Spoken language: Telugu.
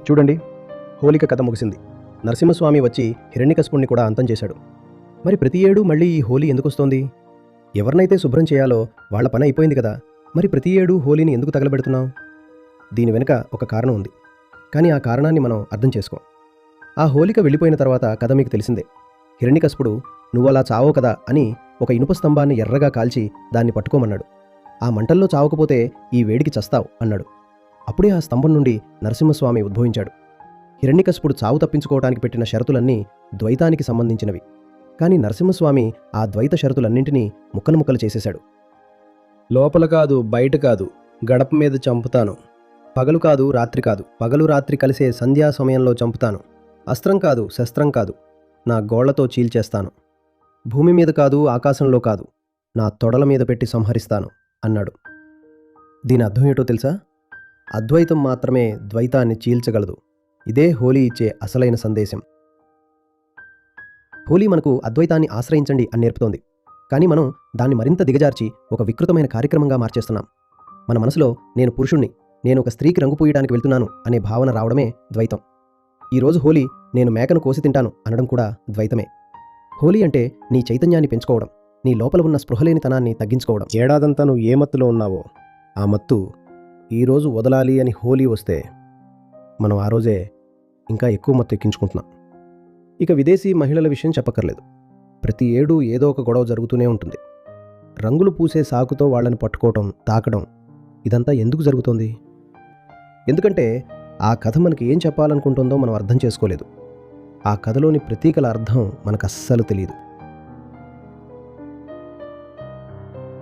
చూడండి, హోలిక కథ ముగిసింది. నరసింహస్వామి వచ్చి హిరణ్యకశిపుణ్ణి కూడా అంతం చేశాడు. మరి ప్రతి ఏడు మళ్ళీ ఈ హోలీ ఎందుకొస్తోంది? ఎవరినైతే శుభ్రం చేయాలో వాళ్ల పని అయిపోయింది కదా, మరి ప్రతి ఏడు హోలీని ఎందుకు తగలబెడుతున్నాం? దీని వెనుక ఒక కారణం ఉంది, కానీ ఆ కారణాన్ని మనం అర్థం చేసుకోం. ఆ హోలిక వెళ్ళిపోయిన తర్వాత కథ మీకు తెలిసిందే. హిరణ్యకశిపుడు నువ్వలా చావో కదా అని ఒక ఇనుప స్తంభాన్ని ఎర్రగా కాల్చి దాన్ని పట్టుకోమన్నాడు. ఆ మంటల్లో చావకపోతే ఈ వేడికి చస్తావు అన్నాడు. అప్పుడే ఆ స్తంభం నుండి నరసింహస్వామి ఉద్భవించాడు. హిరణ్యకశిపుడు చావు తప్పించుకోవడానికి పెట్టిన షరతులన్నీ ద్వైతానికి సంబంధించినవి. కానీ నరసింహస్వామి ఆ ద్వైత షరతులన్నింటినీ ముక్కలు ముక్కలు చేసేశాడు. లోపల కాదు, బయట కాదు, గడప మీద చంపుతాను. పగలు కాదు, రాత్రి కాదు, పగలు రాత్రి కలిసే సంధ్యా సమయంలో చంపుతాను. అస్త్రం కాదు, శస్త్రం కాదు, నా గోళ్లతో చీల్చేస్తాను. భూమి మీద కాదు, ఆకాశంలో కాదు, నా తొడల మీద పెట్టి సంహరిస్తాను అన్నాడు. దీని అర్థం ఏంటో తెలుసా? అద్వైతం మాత్రమే ద్వైతాన్ని చీల్చగలదు. ఇదే హోలీ ఇచ్చే అసలైన సందేశం. హోలీ మనకు అద్వైతాన్ని ఆశ్రయించండి అని నేర్పుతోంది. కానీ మనం దాన్ని మరింత దిగజార్చి ఒక వికృతమైన కార్యక్రమంగా మార్చేస్తున్నాం. మన మనసులో నేను పురుషుణ్ణి, నేను ఒక స్త్రీకి రంగు పూయడానికి వెళ్తున్నాను అనే భావన రావడమే ద్వైతం. ఈరోజు హోలీ నేను మేకను కోసి తింటాను అనడం కూడా ద్వైతమే. హోలీ అంటే నీ చైతన్యాన్ని పెంచుకోవడం, నీ లోపల ఉన్న స్పృహలేనితనాన్ని తగ్గించుకోవడం. ఏడాదంతా నువ్వు ఏ మత్తులో ఉన్నావో ఆ మత్తు ఈరోజు వదలాలి అని హోలీ వస్తే మనం ఆ రోజే ఇంకా ఎక్కువ మత్తు ఎక్కించుకుంటున్నాం. ఇక విదేశీ మహిళల విషయం చెప్పక్కర్లేదు. ప్రతి ఏడూ ఏదో ఒక గొడవ జరుగుతూనే ఉంటుంది. రంగులు పూసే సాకుతో వాళ్ళని పట్టుకోవటం, తాకడం, ఇదంతా ఎందుకు జరుగుతోంది? ఎందుకంటే ఆ కథ మనకి ఏం చెప్పాలనుకుంటుందో మనం అర్థం చేసుకోలేదు. ఆ కథలోని ప్రతీకల అర్థం మనకు అస్సలు తెలియదు.